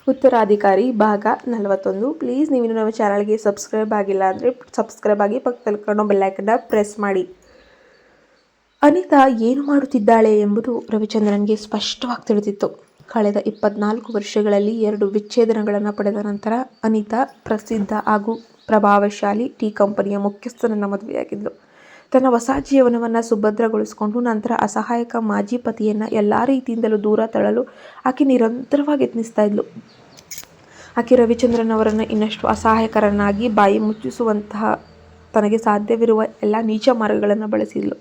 ಉತ್ತರಾಧಿಕಾರಿ ಭಾಗ 41. ಪ್ಲೀಸ್ ನೀವು ನಮ್ಮ ಚಾನಲ್ಗೆ ಸಬ್ಸ್ಕ್ರೈಬ್ ಆಗಿಲ್ಲ ಅಂದರೆ ಸಬ್ಸ್ಕ್ರೈಬ್ ಆಗಿ ಪಕ್ಕದಲ್ಲಿ ಕಾಣೋ ಬೆಲ್ಲೈಕನ್ನ ಪ್ರೆಸ್ ಮಾಡಿ. ಅನಿತಾ ಏನು ಮಾಡುತ್ತಿದ್ದಾಳೆ ಎಂಬುದು ರವಿಚಂದ್ರನ್ಗೆ ಸ್ಪಷ್ಟವಾಗಿ ತಿಳಿದಿತ್ತು. ಕಳೆದ 24 ವರ್ಷಗಳಲ್ಲಿ 2 ವಿಚ್ಛೇದನಗಳನ್ನು ಪಡೆದ ನಂತರ ಅನಿತಾ ಪ್ರಸಿದ್ಧ ಹಾಗೂ ಪ್ರಭಾವಶಾಲಿ ಟೀ ಕಂಪನಿಯ ಮುಖ್ಯಸ್ಥನನ್ನು ಮದುವೆಯಾಗಿದ್ಲು. ತನ್ನ ಹೊಸ ಜೀವನವನ್ನು ಸುಭದ್ರಗೊಳಿಸಿಕೊಂಡು ನಂತರ ಅಸಹಾಯಕ ಮಾಜಿ ಪತಿಯನ್ನು ಎಲ್ಲ ರೀತಿಯಿಂದಲೂ ದೂರ ತಳ್ಳಲು ಆಕೆ ನಿರಂತರವಾಗಿ ಯತ್ನಿಸ್ತಾ ಇದ್ಲು. ಆಕೆ ರವಿಚಂದ್ರನ್ ಅವರನ್ನು ಇನ್ನಷ್ಟು ಅಸಹಾಯಕರನ್ನಾಗಿ ಬಾಯಿ ಮುಚ್ಚಿಸುವಂತಹ ತನಗೆ ಸಾಧ್ಯವಿರುವ ಎಲ್ಲ ನೀಚ ಮಾರ್ಗಗಳನ್ನು ಬಳಸಿದ್ಲು.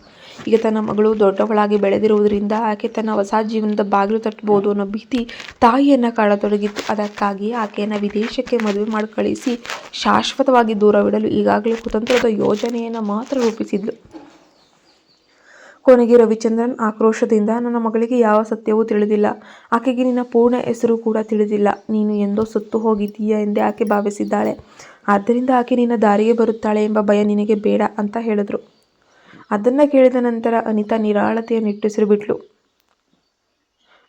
ಈಗ ತನ್ನ ಮಗಳು ದೊಡ್ಡವಳಾಗಿ ಬೆಳೆದಿರುವುದರಿಂದ ಆಕೆ ತನ್ನ ಹೊಸ ಜೀವನದ ಬಾಗಿಲು ತಟ್ಟಬಹುದು ಅನ್ನೋ ಭೀತಿ ತಾಯಿಯನ್ನು ಕಾಡತೊಡಗಿತ್ತು. ಅದಕ್ಕಾಗಿ ಆಕೆಯನ್ನು ವಿದೇಶಕ್ಕೆ ಮದುವೆ ಮಾಡಿ ಕಳಿಸಿ ಶಾಶ್ವತವಾಗಿ ದೂರವಿಡಲು ಈಗಾಗಲೇ ಕುತಂತ್ರದ ಯೋಜನೆಯನ್ನು ಮಾತ್ರ ರೂಪಿಸಿದ್ಲು. ಕೊನೆಗೆ ರವಿಚಂದ್ರನ್ ಆಕ್ರೋಶದಿಂದ, ನನ್ನ ಮಗಳಿಗೆ ಯಾವ ಸತ್ಯವೂ ತಿಳಿದಿಲ್ಲ, ಆಕೆಗೆ ನಿನ್ನ ಪೂರ್ಣ ಹೆಸರು ಕೂಡ ತಿಳಿದಿಲ್ಲ, ನೀನು ಎಂದೋ ಸತ್ತು ಹೋಗಿದ್ದೀಯಾ ಎಂದೇ ಆಕೆ ಭಾವಿಸಿದ್ದಾಳೆ, ಆದ್ದರಿಂದ ಆಕೆ ನಿನ್ನ ದಾರಿಗೆ ಬರುತ್ತಾಳೆ ಎಂಬ ಭಯ ನಿನಗೆ ಬೇಡ ಅಂತ ಹೇಳಿದ್ರು. ಅದನ್ನು ಕೇಳಿದ ನಂತರ ಅನಿತಾ ನಿರಾಳತೆಯ ನಿಟ್ಟುಸಿರು ಬಿಟ್ಲು.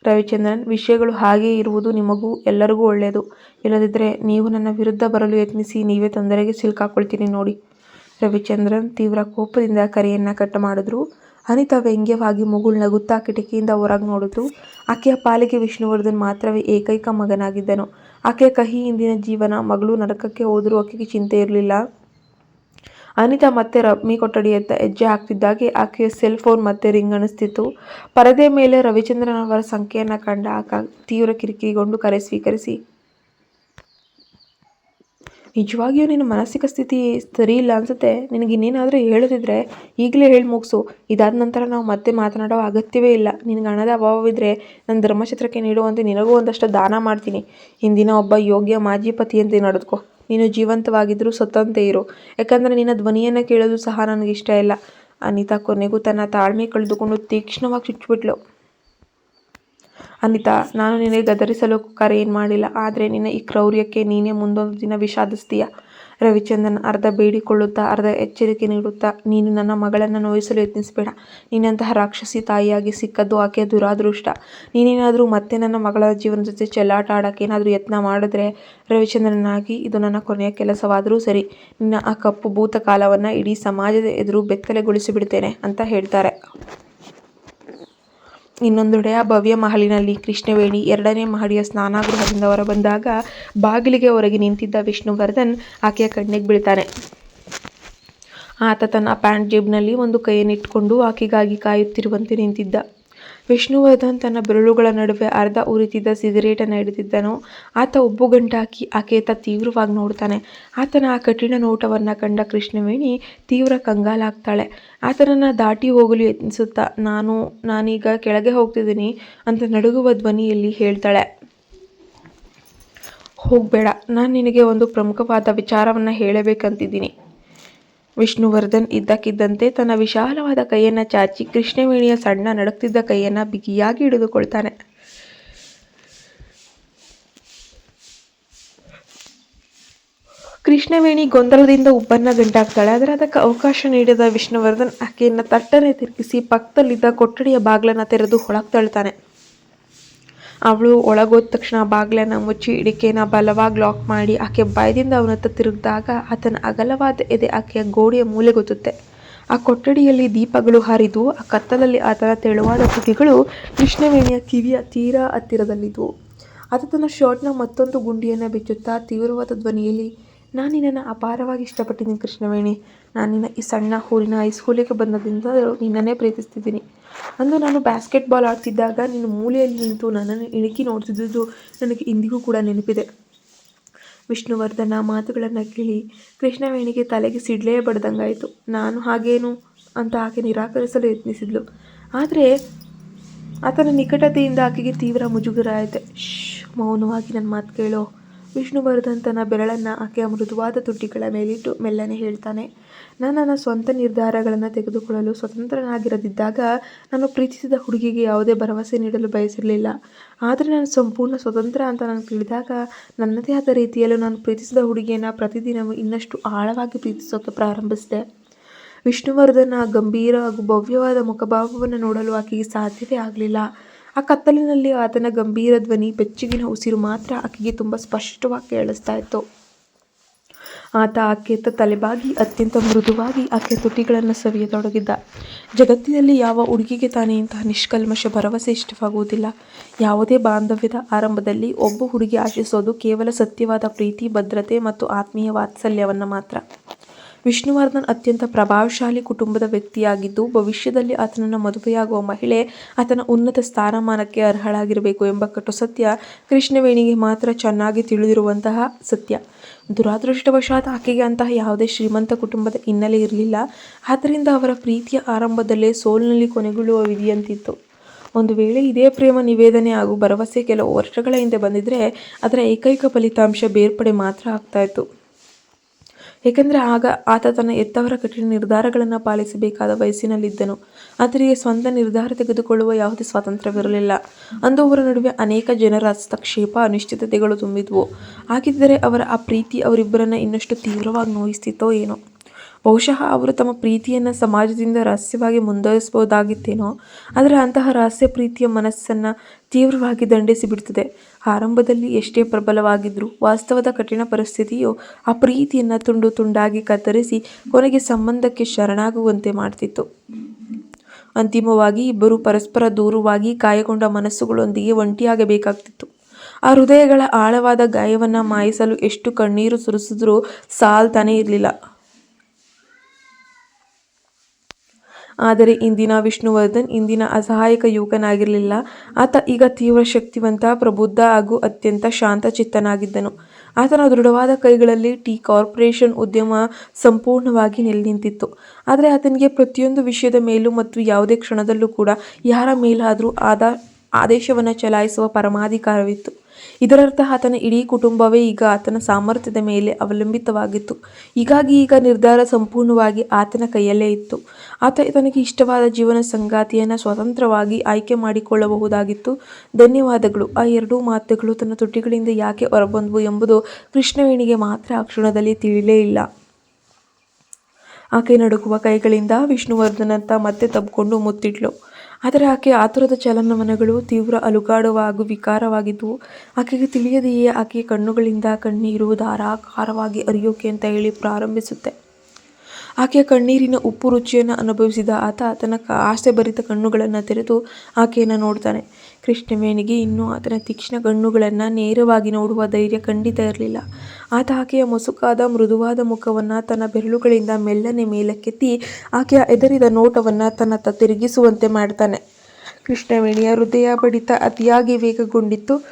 ರವಿಚಂದ್ರನ್, ವಿಷಯಗಳು ಹಾಗೇ ಇರುವುದು ನಿಮಗೂ ಎಲ್ಲರಿಗೂ ಒಳ್ಳೆಯದು. ಇಲ್ಲದಿದ್ದರೆ ನೀವು ನನ್ನ ವಿರುದ್ಧ ಬರಲು ಯತ್ನಿಸಿ ನೀವೇ ತೊಂದರೆಗೆ ಸಿಲುಕಾಕೊಳ್ತೀನಿ ನೋಡಿ. ರವಿಚಂದ್ರನ್ ತೀವ್ರ ಕೋಪದಿಂದ ಕರೆಯನ್ನು ಕಟ್ ಮಾಡಿದ್ರು. ಅನಿತಾ ವ್ಯಂಗ್ಯವಾಗಿ ಮುಗುಳು ನಗುತ್ತಾ ಕಿಟಕಿಯಿಂದ ಹೊರಗೆ ನೋಡಿದ್ಲು. ಆಕೆಯ ಪಾಲಿಗೆ ವಿಷ್ಣುವರ್ಧನ್ ಮಾತ್ರವೇ ಏಕೈಕ ಮಗನಾಗಿದ್ದನು. ಆಕೆಯ ಕಹಿ ಹಿಂದಿನ ಜೀವನ, ಮಗಳು ನರಕಕ್ಕೆ ಹೋದರೂ ಆಕೆಗೆ ಚಿಂತೆ ಇರಲಿಲ್ಲ. ಅನಿತಾ ಮತ್ತೆ ರಮ್ಯ ಕೊಠಡಿಯತ್ತ ಹೆಜ್ಜೆ ಹಾಕ್ತಿದ್ದಾಗೆ ಆಕೆಯ ಸೆಲ್ ಫೋನ್ ಮತ್ತೆ ರಿಂಗ್ ಅನ್ನಿಸ್ತಿತ್ತು. ಪರದೆ ಮೇಲೆ ರವಿಚಂದ್ರನ್ ಅವರ ಸಂಖ್ಯೆಯನ್ನು ಕಂಡ ಆಕೆ ತೀವ್ರ ಕಿರಿಕಿರಿಗೊಂಡು ಕರೆ ಸ್ವೀಕರಿಸಿ, ನಿಜವಾಗಿಯೂ ನಿನ್ನ ಮಾನಸಿಕ ಸ್ಥಿತಿ ಸರಿ ಇಲ್ಲ ಅನಿಸುತ್ತೆ. ನಿನಗೆ ಇನ್ನೇನಾದರೂ ಹೇಳೋದಿದ್ರೆ ಈಗಲೇ ಹೇಳಿ ಮುಗಿಸು. ಇದಾದ ನಂತರ ನಾವು ಮತ್ತೆ ಮಾತನಾಡೋ ಅಗತ್ಯವೇ ಇಲ್ಲ. ನಿನಗೆ ಹಣದ ಅಭಾವವಿದ್ದರೆ ನನ್ನ ಧರ್ಮಛತ್ರಕ್ಕೆ ನೀಡುವಂತೆ ನಿನಗೂ ಒಂದಷ್ಟು ದಾನ ಮಾಡ್ತೀನಿ. ಹಿಂದಿನ ಒಬ್ಬ ಯೋಗ್ಯ ಮಾಜಿ ಪತಿಯಂತೆ ನಡೆದುಕೋ. ನೀನು ಜೀವಂತವಾಗಿದ್ದರೂ ಸತ್ತಂತೆ ಇರು. ಯಾಕಂದರೆ ನಿನ್ನ ಧ್ವನಿಯನ್ನು ಕೇಳೋದು ಸಹ ನನಗಿಷ್ಟ ಇಲ್ಲ. ಅನಿತಾ ಕೊನೆಗೂ ತನ್ನ ತಾಳ್ಮೆ ಕಳೆದುಕೊಂಡು ತೀಕ್ಷ್ಣವಾಗಿ ಚುಚ್ಚಿಬಿಟ್ಲು. ಅನಿತಾ, ನಾನು ನಿನಗೆ ಗದರಿಸಲು ಕರೆ ಏನು ಮಾಡಿಲ್ಲ, ಆದರೆ ನಿನ್ನ ಈ ಕ್ರೌರ್ಯಕ್ಕೆ ನೀನೇ ಮುಂದೊಂದು ದಿನ ವಿಷಾದಿಸ್ತೀಯ. ರವಿಚಂದ್ರನ್ ಅರ್ಧ ಬೇಡಿಕೊಳ್ಳುತ್ತಾ ಅರ್ಧ ಎಚ್ಚರಿಕೆ ನೀಡುತ್ತಾ, ನೀನು ನನ್ನ ಮಗಳನ್ನು ನೋಯಿಸಲು ಯತ್ನಿಸಬೇಡ. ನಿನ್ನಂತಹ ರಾಕ್ಷಸಿ ತಾಯಿಯಾಗಿ ಸಿಕ್ಕದ್ದು ಆಕೆಯ ದುರಾದೃಷ್ಟ. ನೀನೇನಾದರೂ ಮತ್ತೆ ನನ್ನ ಮಗಳ ಜೀವನದ ಜೊತೆ ಚೆಲ್ಲಾಟ ಆಡೋಕ್ಕೆ ಏನಾದರೂ ಯತ್ನ ಮಾಡಿದ್ರೆ ರವಿಚಂದ್ರನಾಗಿ ಇದು ನನ್ನ ಕೊನೆಯ ಕೆಲಸವಾದರೂ ಸರಿ, ನಿನ್ನ ಆ ಕಪ್ಪು ಭೂತಕಾಲವನ್ನು ಇಡೀ ಸಮಾಜದ ಎದುರು ಬೆತ್ತಲೆಗೊಳಿಸಿಬಿಡ್ತೇನೆ ಅಂತ ಹೇಳ್ತಾರೆ. ಇನ್ನೊಂದೆಡೆ ಆ ಭವ್ಯ ಮಹಲಿನಲ್ಲಿ ಕೃಷ್ಣವೇಣಿ 2ನೇ ಮಹಡಿಯ ಸ್ನಾನಗೃಹದಿಂದ ಹೊರಬಂದಾಗ ಬಾಗಿಲಿಗೆ ಹೊರಗೆ ನಿಂತಿದ್ದ ವಿಷ್ಣುವರ್ಧನ್ ಆಕೆಯ ಕಣ್ಣಿಗೆ ಬೀಳ್ತಾನೆ. ಆತ ತನ್ನ ಪ್ಯಾಂಟ್ ಜೇಬಿನಲ್ಲಿ ಒಂದು ಕೈಯನ್ನಿಟ್ಟುಕೊಂಡು ಆಕೆಗಾಗಿ ಕಾಯುತ್ತಿರುವಂತೆ ನಿಂತಿದ್ದ. ವಿಷ್ಣುವರ್ಧನ್ ತನ್ನ ಬೆರಳುಗಳ ನಡುವೆ ಅರ್ಧ ಉರಿತಿದ್ದ ಸಿಗರೇಟನ್ನು ಹಿಡಿದಿದ್ದನು. ಆತ ಉಬ್ಬುಗಂಟಾಕಿ ಆಕೆಯತ್ತ ತೀವ್ರವಾಗಿ ನೋಡ್ತಾನೆ. ಆತನ ಆ ಕಠಿಣ ನೋಟವನ್ನು ಕಂಡ ಕೃಷ್ಣವೇಣಿ ತೀವ್ರ ಕಂಗಾಲಾಗ್ತಾಳೆ. ಆತನನ್ನು ದಾಟಿ ಹೋಗಲು ಯತ್ನಿಸುತ್ತಾ, ನಾನೀಗ ಕೆಳಗೆ ಹೋಗ್ತಿದ್ದೀನಿ ಅಂತ ನಡುಗುವ ಧ್ವನಿಯಲ್ಲಿ ಹೇಳ್ತಾಳೆ. ಹೋಗಬೇಡ, ನಾನು ನಿನಗೆ ಒಂದು ಪ್ರಮುಖವಾದ ವಿಚಾರವನ್ನು ಹೇಳಬೇಕಂತಿದ್ದೀನಿ. ವಿಷ್ಣುವರ್ಧನ್ ಇದ್ದಕ್ಕಿದ್ದಂತೆ ತನ್ನ ವಿಶಾಲವಾದ ಕೈಯನ್ನು ಚಾಚಿ ಕೃಷ್ಣವೇಣಿಯ ಸಣ್ಣ ನಡುಕ್ತಿದ್ದ ಕೈಯನ್ನು ಬಿಗಿಯಾಗಿ ಹಿಡಿದುಕೊಳ್ತಾನೆ. ಕೃಷ್ಣವೇಣಿ ಗೊಂದಲದಿಂದ ಉಬ್ಬನ್ನು ಗಂಟಾಗ್ತಾಳೆ. ಆದರೆ ಅದಕ್ಕೆ ಅವಕಾಶ ನೀಡಿದ ವಿಷ್ಣುವರ್ಧನ್ ಆಕೆಯನ್ನು ತಟ್ಟನೆ ತಿರುಗಿಸಿ ಪಕ್ಕದಲ್ಲಿದ್ದ ಕೊಠಡಿಯ ಬಾಗಿಲನ್ನು ತೆರೆದು ಒಳಗೆ ತಳ್ತಾನೆ. ಅವಳು ಒಳಗೋದ ತಕ್ಷಣ ಬಾಗಿಲನ್ನು ಮುಚ್ಚಿ ಹಿಡಿಕೆಯನ್ನು ಬಲವಾಗಿ ಲಾಕ್ ಮಾಡಿ ಆಕೆ ಭಯದಿಂದ ಅವನತ್ತ ತಿರುಗಿದಾಗ ಆತನ ಅಗಲವಾದ ಎದೆ ಆಕೆಯ ಗೋಡೆಯ ಮೂಲೆಗೊತ್ತುತ್ತೆ. ಆ ಕೊಠಡಿಯಲ್ಲಿ ದೀಪಗಳು ಹರಿದು ಆ ಕತ್ತಲಲ್ಲಿ ಆತನ ತೆಳುವಾದ ತುಟಿಗಳು ಕೃಷ್ಣವೇಣಿಯ ಕಿವಿಯ ತೀರಾ ಹತ್ತಿರದಲ್ಲಿದ್ದವು. ಆತ ತನ್ನ ಶರ್ಟ್ನ ಮತ್ತೊಂದು ಗುಂಡಿಯನ್ನು ಬಿಚ್ಚುತ್ತಾ ತೀವ್ರವಾದ ಧ್ವನಿಯಲ್ಲಿ, ನಾನು ನಿನ್ನನ್ನು ಅಪಾರವಾಗಿ ಇಷ್ಟಪಟ್ಟಿದ್ದೀನಿ ಕೃಷ್ಣವೇಣಿ. ನಾನು ನಿನ್ನ ಈ ಸಣ್ಣ ಊರಿನ ಹೈಸ್ಕೂಲಿಗೆ ಬಂದದಿಂದ ನಿನ್ನನ್ನೇ ಪ್ರೀತಿಸ್ತಿದ್ದೀನಿ. ಅಂದು ನಾನು ಬಾಸ್ಕೆಟ್ಬಾಲ್ ಆಡ್ತಿದ್ದಾಗ ನೀನು ಮೂಲೆಯಲ್ಲಿ ನಿಂತು ನನ್ನನ್ನು ಇಣುಕಿ ನೋಡ್ತಿದ್ದು ನನಗೆ ಇಂದಿಗೂ ಕೂಡ ನೆನಪಿದೆ. ವಿಷ್ಣುವರ್ಧನ ಮಾತುಗಳನ್ನು ಕೇಳಿ ಕೃಷ್ಣವೇಣಿಗೆ ತಲೆಗೆ ಸಿಡ್ಲೇ ಬಡ್ದಂಗಾಯಿತು. ನಾನು ಹಾಗೇನು ಅಂತ ಆಕೆ ನಿರಾಕರಿಸಲು ಯತ್ನಿಸಿದ್ಲು. ಆದರೆ ಆತನ ನಿಕಟತೆಯಿಂದ ಆಕೆಗೆ ತೀವ್ರ ಮುಜುಗರ ಆಯಿತು. ಮೌನವಾಗಿ ನನ್ನ ಮಾತು ಕೇಳೋ. ವಿಷ್ಣುವರ್ಧನ್ ತನ್ನ ಬೆರಳನ್ನು ಆಕೆಯ ಮೃದುವಾದ ತುಟಿಗಳ ಮೇಲಿಟ್ಟು ಮೆಲ್ಲನೆ ಹೇಳ್ತಾನೆ. ನಾನು ನನ್ನ ಸ್ವಂತ ನಿರ್ಧಾರಗಳನ್ನು ತೆಗೆದುಕೊಳ್ಳಲು ಸ್ವತಂತ್ರನಾಗಿರದಿದ್ದಾಗ ನಾನು ಪ್ರೀತಿಸಿದ ಹುಡುಗಿಗೆ ಯಾವುದೇ ಭರವಸೆ ನೀಡಲು ಬಯಸಿರಲಿಲ್ಲ. ಆದರೆ ನಾನು ಸಂಪೂರ್ಣ ಸ್ವತಂತ್ರ ಅಂತ ನಾನು ತಿಳಿದಾಗ ನನ್ನದೇ ಆದ ರೀತಿಯಲ್ಲೂ ನಾನು ಪ್ರೀತಿಸಿದ ಹುಡುಗಿಯನ್ನು ಪ್ರತಿದಿನವೂ ಇನ್ನಷ್ಟು ಆಳವಾಗಿ ಪ್ರೀತಿಸೋಕೆ ಪ್ರಾರಂಭಿಸಿದೆ. ವಿಷ್ಣುವರ್ಧನ್ ಆ ಗಂಭೀರ ಹಾಗೂ ಭವ್ಯವಾದ ಮುಖಭಾವವನ್ನು ನೋಡಲು ಆಕೆಗೆ ಸಾಧ್ಯವೇ ಆಗಲಿಲ್ಲ. ಆ ಕತ್ತಲಿನಲ್ಲಿ ಆತನ ಗಂಭೀರ ಧ್ವನಿ, ಬೆಚ್ಚಗಿನ ಉಸಿರು ಮಾತ್ರ ಆಕೆಗೆ ತುಂಬ ಸ್ಪಷ್ಟವಾಗಿ ಕೇಳಿಸ್ತಾ ಇತ್ತು. ಆತ ಆಕೆಯತ್ತ ತಲೆಬಾಗಿ ಅತ್ಯಂತ ಮೃದುವಾಗಿ ಆಕೆಯ ತುಟಿಗಳನ್ನು ಸವಿಯತೊಡಗಿದ್ದ. ಜಗತ್ತಿನಲ್ಲಿ ಯಾವ ಹುಡುಗಿಗೆ ತಾನೇ ಇಂತಹ ನಿಷ್ಕಲ್ಮಶ ಭರವಸೆ ಇಷ್ಟವಾಗುವುದಿಲ್ಲ? ಯಾವುದೇ ಬಾಂಧವ್ಯದ ಆರಂಭದಲ್ಲಿ ಒಬ್ಬ ಹುಡುಗಿ ಆಶಿಸೋದು ಕೇವಲ ಸತ್ಯವಾದ ಪ್ರೀತಿ, ಭದ್ರತೆ ಮತ್ತು ಆತ್ಮೀಯ ವಾತ್ಸಲ್ಯವನ್ನು ಮಾತ್ರ. ವಿಷ್ಣುವರ್ಧನ್ ಅತ್ಯಂತ ಪ್ರಭಾವಶಾಲಿ ಕುಟುಂಬದ ವ್ಯಕ್ತಿಯಾಗಿದ್ದು, ಭವಿಷ್ಯದಲ್ಲಿ ಆತನನ್ನು ಮದುವೆಯಾಗುವ ಮಹಿಳೆ ಆತನ ಉನ್ನತ ಸ್ಥಾನಮಾನಕ್ಕೆ ಅರ್ಹಳಾಗಿರಬೇಕು ಎಂಬ ಕಟು ಸತ್ಯ ಕೃಷ್ಣವೇಣಿಗೆ ಮಾತ್ರ ಚೆನ್ನಾಗಿ ತಿಳಿದಿರುವಂತಹ ಸತ್ಯ. ದುರಾದೃಷ್ಟವಶಾತ್ ಆಕೆಗೆ ಅಂತಹ ಯಾವುದೇ ಶ್ರೀಮಂತ ಕುಟುಂಬದ ಹಿನ್ನೆಲೆ ಇರಲಿಲ್ಲ. ಆದ್ದರಿಂದ ಅವರ ಪ್ರೀತಿಯ ಆರಂಭದಲ್ಲೇ ಸೋಲಿನಲ್ಲಿ ಕೊನೆಗೊಳ್ಳುವ ವಿಧಿಯಂತಿತ್ತು. ಒಂದು ವೇಳೆ ಇದೇ ಪ್ರೇಮ ನಿವೇದನೆ ಹಾಗೂ ಭರವಸೆ ಕೆಲವು ವರ್ಷಗಳ ಹಿಂದೆ ಬಂದಿದ್ರೆ ಅದರ ಏಕೈಕ ಫಲಿತಾಂಶ ಬೇರ್ಪಡೆ ಮಾತ್ರ ಆಗ್ತಾಯಿತ್ತು. ಏಕೆಂದರೆ ಆಗ ಆತ ತನ್ನ ಹೆತ್ತವರ ಕಠಿಣ ನಿರ್ಧಾರಗಳನ್ನು ಪಾಲಿಸಬೇಕಾದ ವಯಸ್ಸಿನಲ್ಲಿದ್ದನು. ಆತನಿಗೆ ಸ್ವಂತ ನಿರ್ಧಾರ ತೆಗೆದುಕೊಳ್ಳುವ ಯಾವುದೇ ಸ್ವಾತಂತ್ರ್ಯವಿರಲಿಲ್ಲ. ಅಂದು ಅವರ ನಡುವೆ ಅನೇಕ ಜನರ ಹಸ್ತಕ್ಷೇಪ, ಅನಿಶ್ಚಿತತೆಗಳು ತುಂಬಿದ್ವು. ಹಾಗಿದ್ದರೆ ಅವರ ಆ ಪ್ರೀತಿ ಅವರಿಬ್ಬರನ್ನ ಇನ್ನಷ್ಟು ತೀವ್ರವಾಗಿ ನೋಯಿಸ್ತಿತ್ತೋ ಏನೋ. ಬಹುಶಃ ಅವರು ತಮ್ಮ ಪ್ರೀತಿಯನ್ನು ಸಮಾಜದಿಂದ ರಹಸ್ಯವಾಗಿ ಮುಂದುವರಿಸಬಹುದಾಗಿತ್ತೇನೋ. ಆದರೆ ಅಂತಹ ರಹಸ್ಯ ಪ್ರೀತಿಯ ಮನಸ್ಸನ್ನು ತೀವ್ರವಾಗಿ ದಂಡಿಸಿ ಬಿಡುತ್ತದೆ. ಆರಂಭದಲ್ಲಿ ಎಷ್ಟೇ ಪ್ರಬಲವಾಗಿದ್ದರೂ ವಾಸ್ತವದ ಕಠಿಣ ಪರಿಸ್ಥಿತಿಯು ಆ ಪ್ರೀತಿಯನ್ನು ತುಂಡು ತುಂಡಾಗಿ ಕತ್ತರಿಸಿ ಕೊನೆಗೆ ಸಂಬಂಧಕ್ಕೆ ಶರಣಾಗುವಂತೆ ಮಾಡ್ತಿತ್ತು. ಅಂತಿಮವಾಗಿ ಇಬ್ಬರು ಪರಸ್ಪರ ದೂರವಾಗಿ ಗಾಯಗೊಂಡ ಮನಸ್ಸುಗಳೊಂದಿಗೆ ಒಂಟಿಯಾಗಬೇಕಾಗ್ತಿತ್ತು. ಆ ಹೃದಯಗಳ ಆಳವಾದ ಗಾಯವನ್ನು ಮಾಯಿಸಲು ಎಷ್ಟು ಕಣ್ಣೀರು ಸುರಿಸಿದ್ರೂ ಸಾಲ್ತಾನೇ ಇರಲಿಲ್ಲ. ಆದರೆ ಇಂದಿನ ವಿಷ್ಣುವರ್ಧನ್ ಇಂದಿನ ಅಸಹಾಯಕ ಯುವಕನಾಗಿರಲಿಲ್ಲ. ಆತ ಈಗ ತೀವ್ರ ಶಕ್ತಿವಂತ, ಪ್ರಬುದ್ಧ ಹಾಗೂ ಅತ್ಯಂತ ಶಾಂತಚಿತ್ತನಾಗಿದ್ದನು. ಆತನ ದೃಢವಾದ ಕೈಗಳಲ್ಲಿ ಟಿ ಕಾರ್ಪೊರೇಷನ್ ಉದ್ಯಮ ಸಂಪೂರ್ಣವಾಗಿ ನೆಲೆ ನಿಂತಿತ್ತು. ಆದರೆ ಆತನಿಗೆ ಪ್ರತಿಯೊಂದು ವಿಷಯದ ಮೇಲೂ ಮತ್ತು ಯಾವುದೇ ಕ್ಷಣದಲ್ಲೂ ಕೂಡ ಯಾರ ಮೇಲಾದರೂ ಆದೇಶವನ್ನು ಚಲಾಯಿಸುವ ಪರಮಾಧಿಕಾರವಿತ್ತು. ಇದರರ್ಥ ಆತನ ಇಡೀ ಕುಟುಂಬವೇ ಈಗ ಆತನ ಸಾಮರ್ಥ್ಯದ ಮೇಲೆ ಅವಲಂಬಿತವಾಗಿತ್ತು. ಹೀಗಾಗಿ ಈಗ ನಿರ್ಧಾರ ಸಂಪೂರ್ಣವಾಗಿ ಆತನ ಕೈಯಲ್ಲೇ ಇತ್ತು. ಆತ ತನಗೆ ಇಷ್ಟವಾದ ಜೀವನ ಸಂಗಾತಿಯನ್ನು ಸ್ವತಂತ್ರವಾಗಿ ಆಯ್ಕೆ ಮಾಡಿಕೊಳ್ಳಬಹುದಾಗಿತ್ತು. ಧನ್ಯವಾದಗಳು. ಆ ಎರಡೂ ಮಾತುಗಳು ತನ್ನ ತುಟಿಗಳಿಂದ ಯಾಕೆ ಹೊರಬಂದವು ಎಂಬುದು ಕೃಷ್ಣವೇಣಿಗೆ ಮಾತ್ರ ಆ ಕ್ಷಣದಲ್ಲಿ ತಿಳಿಯಲೇ ಇಲ್ಲ. ಆಕೆ ನಡುಗುವ ಕೈಗಳಿಂದ ವಿಷ್ಣುವರ್ಧನತ್ತ ಮತ್ತೆ ತಬ್ಬಿಕೊಂಡು ಮುತ್ತಿಟ್ಲು. ಆದರೆ ಆಕೆ ಆತುರದ ಚಲನವಲನಗಳು ತೀವ್ರ ಅಲುಗಾಡುವ ಹಾಗೂ ವಿಕಾರವಾಗಿದ್ದವು. ಆಕೆಗೆ ತಿಳಿಯದೆಯೇ ಆಕೆಯ ಕಣ್ಣುಗಳಿಂದ ಕಣ್ಣೀರು ಧಾರಾಕಾರವಾಗಿ ಹರಿಯೋಕೆ ಅಂತ ಹೇಳಿ ಪ್ರಾರಂಭಿಸುತ್ತೆ. ಆಕೆಯ ಕಣ್ಣೀರಿನ ಉಪ್ಪು ರುಚಿಯನ್ನು ಅನುಭವಿಸಿದ ಆತ ತನ್ನ ಆಸೆಭರಿತ ಕಣ್ಣುಗಳನ್ನು ತೆರೆದು ಆಕೆಯನ್ನು ನೋಡ್ತಾನೆ. ಕೃಷ್ಣವೇಣಿಗೆ ಇನ್ನೂ ಆತನ ತೀಕ್ಷ್ಣ ಕಣ್ಣುಗಳನ್ನು ನೇರವಾಗಿ ನೋಡುವ ಧೈರ್ಯ ಖಂಡಿತ ಇರಲಿಲ್ಲ. ಆತ ಆಕೆಯ ಮಸುಕಾದ ಮೃದುವಾದ ಮುಖವನ್ನು ತನ್ನ ಬೆರಳುಗಳಿಂದ ಮೆಲ್ಲನೆ ಮೇಲಕ್ಕೆತ್ತಿ ಆಕೆಯ ಹೆದರಿದ ನೋಟವನ್ನು ತನ್ನತ್ತ ತಿರುಗಿಸುವಂತೆ ಮಾಡ್ತಾನೆ. ಕೃಷ್ಣವೇಣಿಯ ಹೃದಯ ಬಡಿತ ಅತಿಯಾಗಿ ವೇಗಗೊಂಡಿತ್ತು.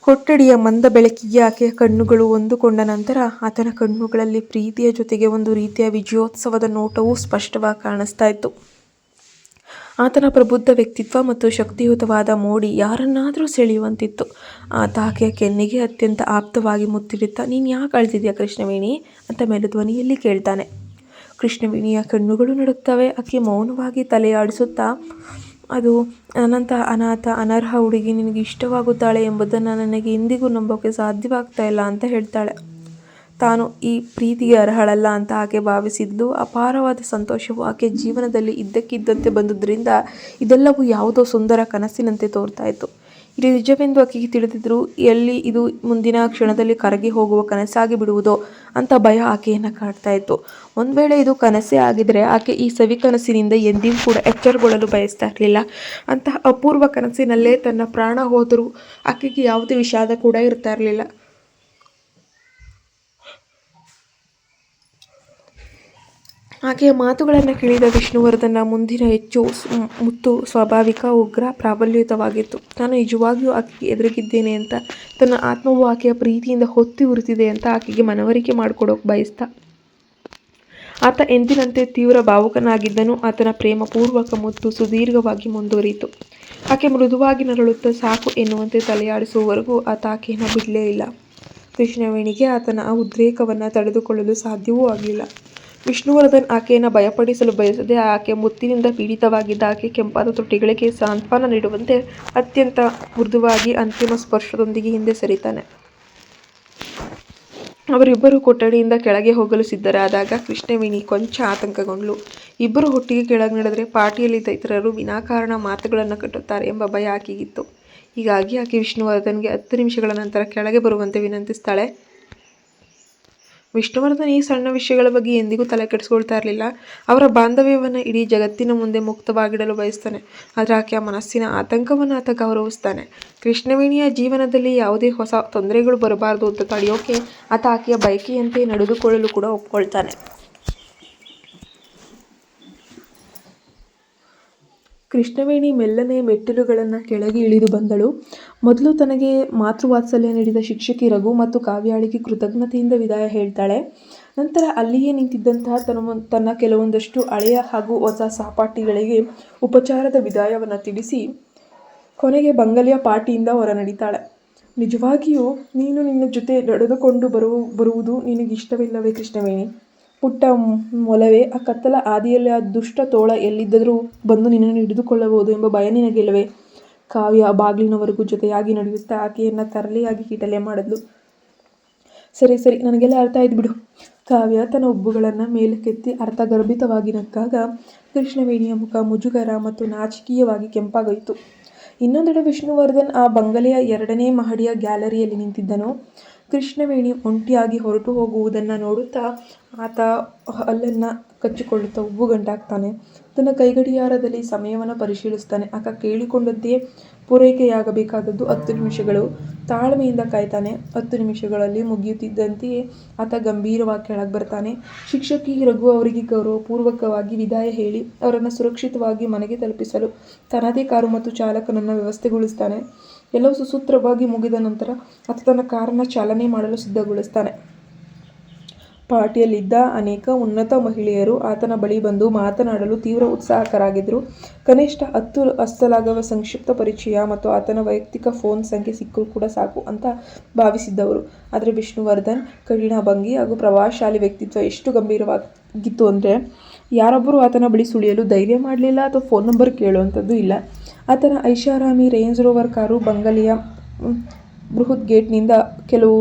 ಕೊಠಡಿಯ ಮಂದ ಬೆಳಕಿಗೆ ಆಕೆಯ ಕಣ್ಣುಗಳು ಹೊಂದಿಕೊಂಡ ನಂತರ ಆತನ ಕಣ್ಣುಗಳಲ್ಲಿ ಪ್ರೀತಿಯ ಜೊತೆಗೆ ಒಂದು ರೀತಿಯ ವಿಜಯೋತ್ಸವದ ನೋಟವೂ ಸ್ಪಷ್ಟವಾಗಿ ಕಾಣಿಸ್ತಾ ಇತ್ತು. ಆತನ ಪ್ರಬುದ್ಧ ವ್ಯಕ್ತಿತ್ವ ಮತ್ತು ಶಕ್ತಿಯುತವಾದ ಮೋಡಿ ಯಾರನ್ನಾದರೂ ಸೆಳೆಯುವಂತಿತ್ತು. ಆತ ಆಕೆಯ ಕೆನ್ನೆಗೆ ಅತ್ಯಂತ ಆಪ್ತವಾಗಿ ಮುತ್ತಿಡುತ್ತಾ, "ನೀನು ಯಾಕೆ ಅಳ್ತಿದ್ಯಾ ಕೃಷ್ಣವೇಣಿ?" ಅಂತ ಮೆಲುಧ್ವನಿಯಲ್ಲಿ ಕೇಳ್ತಾನೆ. ಕೃಷ್ಣವೇಣಿಯ ಕಣ್ಣುಗಳು ನಡುಗ್ತವೆ. ಆಕೆ ಮೌನವಾಗಿ ತಲೆಯಾಡಿಸುತ್ತಾ, "ಅದು ಅನಾಥ ಅನರ್ಹ ಹುಡುಗಿ ನಿನಗೆ ಇಷ್ಟವಾಗುತ್ತಾಳೆ ಎಂಬುದನ್ನು ನನಗೆ ಎಂದಿಗೂ ನಂಬೋಕೆ ಸಾಧ್ಯವಾಗ್ತಾ ಇಲ್ಲ" ಅಂತ ಹೇಳ್ತಾಳೆ. ತಾನು ಈ ಪ್ರೀತಿಗೆ ಅರ್ಹಳಲ್ಲ ಅಂತ ಆಕೆ ಭಾವಿಸಿದ್ಲು. ಅಪಾರವಾದ ಸಂತೋಷವು ಆಕೆ ಜೀವನದಲ್ಲಿ ಇದ್ದಕ್ಕಿದ್ದಂತೆ ಬಂದುದರಿಂದ ಇದೆಲ್ಲವೂ ಯಾವುದೋ ಸುಂದರ ಕನಸಿನಂತೆ ತೋರ್ತಾ ಇತ್ತು. ಇದು ನಿಜವೆಂದು ಆಕೆಗೆ ತಿಳಿದಿದ್ರು ಎಲ್ಲಿ ಇದು ಮುಂದಿನ ಕ್ಷಣದಲ್ಲಿ ಕರಗಿ ಹೋಗುವ ಕನಸಾಗಿ ಬಿಡುವುದೋ ಅಂತ ಭಯ ಆಕೆಯನ್ನು ಕಾಡ್ತಾ ಇತ್ತು. ಒಂದು ವೇಳೆ ಇದು ಕನಸೇ ಆಗಿದ್ರೆ ಆಕೆ ಈ ಸವಿ ಕನಸಿನಿಂದ ಎಂದಿಗೂ ಕೂಡ ಎಚ್ಚರಗೊಳ್ಳಲು ಬಯಸ್ತಾ ಇರಲಿಲ್ಲ. ಅಂತಹ ಅಪೂರ್ವ ಕನಸಿನಲ್ಲೇ ತನ್ನ ಪ್ರಾಣ ಹೋದರೂ ಆಕೆಗೆ ಯಾವುದೇ ವಿಷಾದ ಕೂಡ ಇರ್ತಾ ಇರಲಿಲ್ಲ. ಆಕೆಯ ಮಾತುಗಳನ್ನು ಕೇಳಿದ ವಿಷ್ಣುವರ್ಧನ ಮುಂದಿನ ಹೆಚ್ಚು ಮುತ್ತು ಸ್ವಾಭಾವಿಕ, ಉಗ್ರ, ಪ್ರಾಬಲ್ಯಯುತವಾಗಿತ್ತು. ತಾನು ನಿಜವಾಗಿಯೂ ಆಕೆಗೆ ಎದುರಿಗಿದ್ದೇನೆ ಅಂತ, ತನ್ನ ಆತ್ಮವು ಆಕೆಯ ಪ್ರೀತಿಯಿಂದ ಹೊತ್ತಿ ಉರಿತಿದೆ ಅಂತ ಆಕೆಗೆ ಮನವರಿಕೆ ಮಾಡಿಕೊಡೋಕೆ ಬಯಸ್ತ. ಆತ ಎಂದಿನಂತೆ ತೀವ್ರ ಭಾವುಕನಾಗಿದ್ದನು. ಆತನ ಪ್ರೇಮಪೂರ್ವಕ ಮುತ್ತು ಸುದೀರ್ಘವಾಗಿ ಮುಂದುವರಿಯಿತು. ಆಕೆ ಮೃದುವಾಗಿ ನರಳುತ್ತಾ ಸಾಕು ಎನ್ನುವಂತೆ ತಲೆಯಾಡಿಸುವವರೆಗೂ ಆತ ಆಕೆಯನ್ನು ಬಿಡಲೇ ಇಲ್ಲ. ಕೃಷ್ಣವೇಣಿಗೆ ಆತನ ಆ ಉದ್ರೇಕವನ್ನು ತಡೆದುಕೊಳ್ಳಲು ಸಾಧ್ಯವೂ ಆಗಲಿಲ್ಲ. ವಿಷ್ಣುವರ್ಧನ್ ಆಕೆಯನ್ನು ಭಯಪಡಿಸಲು ಬಯಸದೆ ಆಕೆಯ ಮುತ್ತಿನಿಂದ ಪೀಡಿತವಾಗಿದ್ದ ಆಕೆ ಕೆಂಪಾದ ತುಟಿಗಳಿಗೆ ಸಾಂತ್ವನ ನೀಡುವಂತೆ ಅತ್ಯಂತ ಮೃದುವಾಗಿ ಅಂತಿಮ ಸ್ಪರ್ಶದೊಂದಿಗೆ ಹಿಂದೆ ಸರಿತಾನೆ. ಅವರಿಬ್ಬರು ಕೊಠಡಿಯಿಂದ ಕೆಳಗೆ ಹೋಗಲು ಸಿದ್ಧರಾದಾಗ ಕೃಷ್ಣವೇಣಿ ಕೊಂಚ ಆತಂಕಗೊಂಡಳು. ಇಬ್ಬರು ಒಟ್ಟಿಗೆ ಕೆಳಗೆ ನಡೆದರೆ ಪಾರ್ಟಿಯಲ್ಲಿದ್ದ ಇತರರು ವಿನಾಕಾರಣ ಮಾತುಗಳನ್ನು ಕಟ್ಟುತ್ತಾರೆ ಎಂಬ ಭಯ ಆಕೆಗಿತ್ತು. ಹೀಗಾಗಿ ಆಕೆ ವಿಷ್ಣುವರ್ಧನ್ಗೆ 10 ನಿಮಿಷಗಳ ನಂತರ ಕೆಳಗೆ ಬರುವಂತೆ ವಿನಂತಿಸ್ತಾಳೆ. ವಿಷ್ಣುವರ್ಧನ್ ಈ ಸಣ್ಣ ವಿಷಯಗಳ ಬಗ್ಗೆ ಎಂದಿಗೂ ತಲೆ ಕೆಡಿಸ್ಕೊಳ್ತಾ ಇರಲಿಲ್ಲ. ಅವರ ಬಾಂಧವ್ಯವನ್ನು ಇಡೀ ಜಗತ್ತಿನ ಮುಂದೆ ಮುಕ್ತವಾಗಿಡಲು ಬಯಸ್ತಾನೆ. ಆದರೆ ಆಕೆಯ ಮನಸ್ಸಿನ ಆತಂಕವನ್ನು ಆತ ಗೌರವಿಸ್ತಾನೆ. ಕೃಷ್ಣವೇಣಿಯ ಜೀವನದಲ್ಲಿ ಯಾವುದೇ ಹೊಸ ತೊಂದರೆಗಳು ಬರಬಾರದು ಅಂತ ತಡೆಯೋಕೆ ಆತ ಆಕೆಯ ಬಯಕೆಯಂತೆ ನಡೆದುಕೊಳ್ಳಲು ಕೂಡ ಒಪ್ಕೊಳ್ತಾನೆ. ಕೃಷ್ಣವೇಣಿ ಮೆಲ್ಲನೆ ಮೆಟ್ಟಿಲುಗಳನ್ನು ಕೆಳಗೆ ಇಳಿದು ಬಂದಳು. ಮೊದಲು ತನಗೆ ಮಾತೃವಾತ್ಸಲ್ಯ ನೀಡಿದ ಶಿಕ್ಷಕಿ ರಘು ಮತ್ತು ಕಾವ್ಯಾಳಿಗೆ ಕೃತಜ್ಞತೆಯಿಂದ ವಿದಾಯ ಹೇಳ್ತಾಳೆ. ನಂತರ ಅಲ್ಲಿಯೇ ನಿಂತಿದ್ದಂತಹ ತನ್ನ ಕೆಲವೊಂದಷ್ಟು ಹಳೆಯ ಹಾಗೂ ಹೊಸ ಸಹಪಾಠಿಗಳಿಗೆ ಉಪಚಾರದ ವಿದಾಯವನ್ನು ತಿಳಿಸಿ ಕೊನೆಗೆ ಬಂಗಲೆಯ ಪಾರ್ಟಿಯಿಂದ ಹೊರ ನಡೀತಾಳೆ. ನಿಜವಾಗಿಯೂ ನೀನು ನಿನ್ನ ಜೊತೆ ನಡೆದುಕೊಂಡು ಬರುವುದು ನಿನಗಿಷ್ಟವಿಲ್ಲವೇ ಕೃಷ್ಣವೇಣಿ? ಪುಟ್ಟ ಮೊಲವೇ, ಆ ಕತ್ತಲ ಆದಿಯಲ್ಲಿ ಆ ದುಷ್ಟ ತೋಳ ಎಲ್ಲಿದ್ದರೂ ಬಂದು ನಿನ್ನನ್ನು ಹಿಡಿದುಕೊಳ್ಳಬಹುದು ಎಂಬ ಭಯ ನಿನಗಿಲ್ಲವೇ? ಕಾವ್ಯ ಬಾಗಿಲಿನವರೆಗೂ ಜೊತೆಯಾಗಿ ನಡೆಯುತ್ತಾ ಆಕೆಯನ್ನು ತರಲೆಯಾಗಿ ಕೀಟಲೆ ಮಾಡಿದ್ಲು. ಸರಿ ಸರಿ, ನನಗೆಲ್ಲ ಅರ್ಥ ಆಯ್ತು ಬಿಡು. ಕಾವ್ಯ ತನ್ನ ಉಬ್ಬುಗಳನ್ನು ಮೇಲಕ್ಕೆತ್ತಿ ಅರ್ಥಗರ್ಭಿತವಾಗಿ ನಕ್ಕಾಗ ಕೃಷ್ಣವೇಣಿಯ ಮುಖ ಮುಜುಗರ ಮತ್ತು ನಾಚಿಕೀಯವಾಗಿ ಕೆಂಪಾಗೋಯಿತು. ಇನ್ನೊಂದೆಡೆ ವಿಷ್ಣುವರ್ಧನ್ ಆ ಬಂಗಲೆಯ 2ನೇ ಮಹಡಿಯ ಗ್ಯಾಲರಿಯಲ್ಲಿ ನಿಂತಿದ್ದನು. ಕೃಷ್ಣವೇಣಿ ಒಂಟಿಯಾಗಿ ಹೊರಟು ಹೋಗುವುದನ್ನು ನೋಡುತ್ತಾ ಆತ ಹಲ್ಲನ್ನು ಕಚ್ಚಿಕೊಳ್ಳುತ್ತಾ ಉಬ್ಬು ಗಂಟಾಗ್ತಾನೆ. ತನ್ನ ಕೈಗಡಿಯಾರದಲ್ಲಿ ಸಮಯವನ್ನು ಪರಿಶೀಲಿಸ್ತಾನೆ. ಆತ ಕೇಳಿಕೊಂಡದ್ದೇ ಪೂರೈಕೆಯಾಗಬೇಕಾದದ್ದು 10 ನಿಮಿಷಗಳು. ತಾಳ್ಮೆಯಿಂದ ಕಾಯ್ತಾನೆ. 10 ನಿಮಿಷಗಳಲ್ಲಿ ಮುಗಿಯುತ್ತಿದ್ದಂತೆಯೇ ಆತ ಗಂಭೀರವಾಗಿ ಕೆಳಗೆ ಬರ್ತಾನೆ. ಶಿಕ್ಷಕಿ ರಘು ಅವರಿಗೆ ಗೌರವಪೂರ್ವಕವಾಗಿ ವಿದಾಯ ಹೇಳಿ ಅವರನ್ನು ಸುರಕ್ಷಿತವಾಗಿ ಮನೆಗೆ ತಲುಪಿಸಲು ತನ್ನದೇ ಕಾರು ಮತ್ತು ಚಾಲಕನನ್ನು ವ್ಯವಸ್ಥೆಗೊಳಿಸ್ತಾನೆ. ಎಲ್ಲವೂ ಸುಸೂತ್ರವಾಗಿ ಮುಗಿದ ನಂತರ ಆತ ತನ್ನ ಕಾರನ್ನು ಚಾಲನೆ ಮಾಡಲು ಸಿದ್ಧಗೊಳಿಸ್ತಾನೆ. ಪಾರ್ಟಿಯಲ್ಲಿದ್ದ ಅನೇಕ ಉನ್ನತ ಮಹಿಳೆಯರು ಆತನ ಬಳಿ ಬಂದು ಮಾತನಾಡಲು ತೀವ್ರ ಉತ್ಸಾಹಕರಾಗಿದ್ದರು. ಕನಿಷ್ಠ 10 ಹಸ್ತಲಾಗವ ಸಂಕ್ಷಿಪ್ತ ಪರಿಚಯ ಮತ್ತು ಆತನ ವೈಯಕ್ತಿಕ ಫೋನ್ ಸಂಖ್ಯೆ ಸಿಕ್ಕರೂ ಕೂಡ ಸಾಕು ಅಂತ ಭಾವಿಸಿದ್ದವರು. ಆದರೆ ವಿಷ್ಣುವರ್ಧನ್ ಕಠಿಣ ಭಂಗಿ ಹಾಗೂ ಪ್ರಭಾವಶಾಲಿ ವ್ಯಕ್ತಿತ್ವ ಎಷ್ಟು ಗಂಭೀರವಾಗಿತ್ತು ಅಂದರೆ ಯಾರೊಬ್ಬರೂ ಆತನ ಬಳಿ ಸುಳಿಯಲು ಧೈರ್ಯ ಮಾಡಲಿಲ್ಲ ಅಥವಾ ಫೋನ್ ನಂಬರ್ ಕೇಳುವಂಥದ್ದು ಇಲ್ಲ. ಆತನ ಐಷಾರಾಮಿ ರೇಂಜ್ ರೋವರ್ ಕಾರು ಬಂಗಲೆಯ ಬೃಹತ್ ಗೇಟ್ನಿಂದ ಕೆಲವು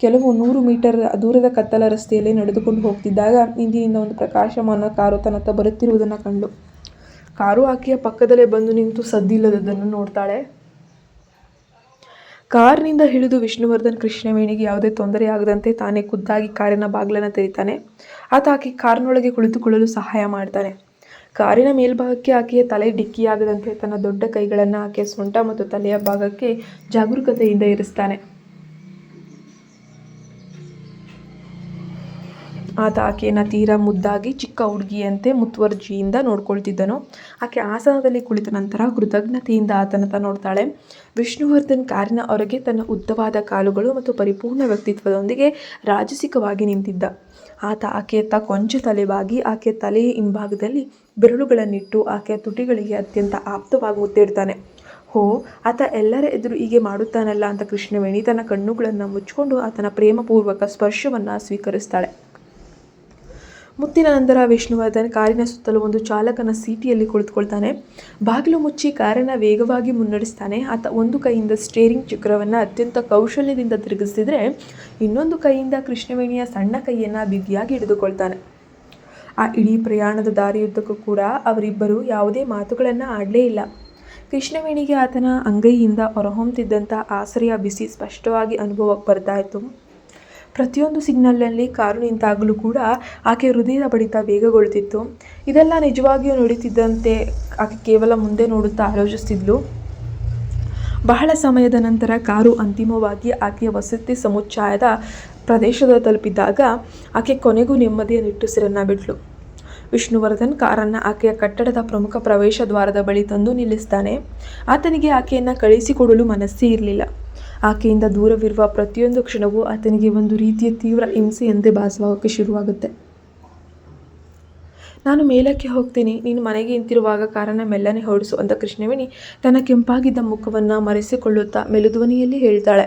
100 ಮೀಟರ್ ದೂರದ ಕತ್ತಲ ರಸ್ತೆಯಲ್ಲಿ ನಡೆದುಕೊಂಡು ಹೋಗ್ತಿದ್ದಾಗ ಹಿಂದಿನಿಂದ ಒಂದು ಪ್ರಕಾಶಮಾನ ಕಾರು ತನ್ನತ್ತ ಬರುತ್ತಿರುವುದನ್ನು ಕಂಡು ಕಾರು ಆಕೆಯ ಪಕ್ಕದಲ್ಲೇ ಬಂದು ನಿಂತು ಸದ್ದಿಲ್ಲದನ್ನು ನೋಡ್ತಾಳೆ. ಕಾರಿನಿಂದ ಇಳಿದು ವಿಷ್ಣುವರ್ಧನ್ ಕೃಷ್ಣವೇಣಿಗೆ ಯಾವುದೇ ತೊಂದರೆಯಾಗದಂತೆ ತಾನೇ ಖುದ್ದಾಗಿ ಕಾರಿನ ಬಾಗಿಲನ್ನು ತೆರೀತಾನೆ. ಆತ ಆಕೆ ಕಾರಿನೊಳಗೆ ಕುಳಿತುಕೊಳ್ಳಲು ಸಹಾಯ ಮಾಡ್ತಾನೆ. ಕಾರಿನ ಮೇಲ್ಭಾಗಕ್ಕೆ ಆಕೆಯ ತಲೆ ಡಿಕ್ಕಿಯಾಗದಂತೆ ತನ್ನ ದೊಡ್ಡ ಕೈಗಳನ್ನು ಆಕೆಯ ಸೊಂಟ ಮತ್ತು ತಲೆಯ ಭಾಗಕ್ಕೆ ಜಾಗರೂಕತೆಯಿಂದ ಇರಿಸ್ತಾನೆ. ಆತ ಆಕೆಯನ್ನು ತೀರಾ ಮುದ್ದಾಗಿ ಚಿಕ್ಕ ಹುಡುಗಿಯಂತೆ ಮುತುವರ್ಜಿಯಿಂದ ನೋಡ್ಕೊಳ್ತಿದ್ದನು. ಆಕೆ ಆಸನದಲ್ಲಿ ಕುಳಿತ ನಂತರ ಕೃತಜ್ಞತೆಯಿಂದ ಆತನತ್ತ ನೋಡ್ತಾಳೆ. ವಿಷ್ಣುವರ್ಧನ್ ಕಾರಿನ ಹೊರಗೆ ತನ್ನ ಉದ್ದವಾದ ಕಾಲುಗಳು ಮತ್ತು ಪರಿಪೂರ್ಣ ವ್ಯಕ್ತಿತ್ವದೊಂದಿಗೆ ರಾಜಸಿಕವಾಗಿ ನಿಂತಿದ್ದ. ಆತ ಆಕೆಯತ್ತ ಕೊಂಚ ತಲೆಬಾಗಿ ಆಕೆಯ ತಲೆಯ ಹಿಂಭಾಗದಲ್ಲಿ ಬೆರಳುಗಳನ್ನಿಟ್ಟು ಆಕೆಯ ತುಟಿಗಳಿಗೆ ಅತ್ಯಂತ ಆಪ್ತವಾಗಿ ಮುತ್ತಿಡ್ತಾನೆ. ಹೋ, ಆತ ಎಲ್ಲರ ಎದುರು ಹೀಗೆ ಮಾಡುತ್ತಾನಲ್ಲ ಅಂತ ಕೃಷ್ಣವೇಣಿ ತನ್ನ ಕಣ್ಣುಗಳನ್ನು ಮುಚ್ಚಿಕೊಂಡು ಆತನ ಪ್ರೇಮಪೂರ್ವಕ ಸ್ಪರ್ಶವನ್ನು ಸ್ವೀಕರಿಸ್ತಾಳೆ. ಮುತ್ತಿನ ನಂತರ ವಿಷ್ಣುವರ್ಧನ್ ಕಾರಿನ ಸುತ್ತಲೂ ಒಂದು ಚಾಲಕನ ಸೀಟಿಯಲ್ಲಿ ಕುಳಿತುಕೊಳ್ತಾನೆ. ಬಾಗಿಲು ಮುಚ್ಚಿ ಕಾರನ್ನು ವೇಗವಾಗಿ ಮುನ್ನಡೆಸ್ತಾನೆ. ಆತ ಒಂದು ಕೈಯಿಂದ ಸ್ಟೇರಿಂಗ್ ಚಕ್ರವನ್ನು ಅತ್ಯಂತ ಕೌಶಲ್ಯದಿಂದ ತಿರುಗಿಸಿದ್ರೆ ಇನ್ನೊಂದು ಕೈಯಿಂದ ಕೃಷ್ಣವೇಣಿಯ ಸಣ್ಣ ಕೈಯನ್ನು ಬಿಗಿಯಾಗಿ ಹಿಡಿದುಕೊಳ್ತಾನೆ. ಆ ಇಡೀ ಪ್ರಯಾಣದ ದಾರಿಯುದ್ದಕ್ಕೂ ಕೂಡ ಅವರಿಬ್ಬರು ಯಾವುದೇ ಮಾತುಗಳನ್ನು ಆಡಲೇ ಇಲ್ಲ. ಕೃಷ್ಣವೇಣಿಗೆ ಆತನ ಅಂಗೈಯಿಂದ ಹೊರಹೊಮ್ಮುತ್ತಿದ್ದಂಥ ಆಸರೆಯ ಬಿಸಿ ಸ್ಪಷ್ಟವಾಗಿ ಅನುಭವಕ್ಕೆ ಬರ್ತಾ ಇತ್ತು. ಪ್ರತಿಯೊಂದು ಸಿಗ್ನಲ್ನಲ್ಲಿ ಕಾರು ನಿಂತಾಗಲೂ ಕೂಡ ಆಕೆ ಹೃದಯದ ಬಡಿತ ವೇಗಗೊಳ್ತಿತ್ತು. ಇದೆಲ್ಲ ನಿಜವಾಗಿಯೂ ನಡೀತಿದ್ದಂತೆ ಆಕೆ ಕೇವಲ ಮುಂದೆ ನೋಡುತ್ತಾ ಆಲೋಚಿಸ್ತಿದ್ಲು. ಬಹಳ ಸಮಯದ ನಂತರ ಕಾರು ಅಂತಿಮವಾಗಿ ಆಕೆಯ ವಸತಿ ಸಮುಚ್ಚಯದ ಪ್ರದೇಶದ ತಲುಪಿದಾಗ ಆಕೆ ಕೊನೆಗೂ ನೆಮ್ಮದಿಯ ನಿಟ್ಟುಸಿರನ್ನು ಬಿಟ್ಲು. ವಿಷ್ಣುವರ್ಧನ್ ಕಾರನ್ನು ಆಕೆಯ ಕಟ್ಟಡದ ಪ್ರಮುಖ ಪ್ರವೇಶ ದ್ವಾರದ ಬಳಿ ತಂದು ನಿಲ್ಲಿಸ್ತಾನೆ. ಆತನಿಗೆ ಆಕೆಯನ್ನು ಕಳಿಸಿಕೊಡಲು ಮನಸ್ಸೇ ಇರಲಿಲ್ಲ. ಆಕೆಯಿಂದ ದೂರವಿರುವ ಪ್ರತಿಯೊಂದು ಕ್ಷಣವೂ ಆತನಿಗೆ ಒಂದು ರೀತಿಯ ತೀವ್ರ ಹಿಂಸೆಯಂತೆ ಭಾಸವಾಗೋಕ್ಕೆ ಶುರುವಾಗುತ್ತೆ. ನಾನು ಮೇಲಕ್ಕೆ ಹೋಗ್ತೀನಿ, ನೀನು ಮನೆಗೆ ನಿಂತಿರುವಾಗ ಕಾರನ್ನು ಮೆಲ್ಲನೆ ಹೊರಡಿಸು ಅಂತ ಕೃಷ್ಣವೇಣಿ ತನ್ನ ಕೆಂಪಾಗಿದ್ದ ಮುಖವನ್ನು ಮರೆಸಿಕೊಳ್ಳುತ್ತಾ ಮೆಲುಧ್ವನಿಯಲ್ಲಿ ಹೇಳ್ತಾಳೆ.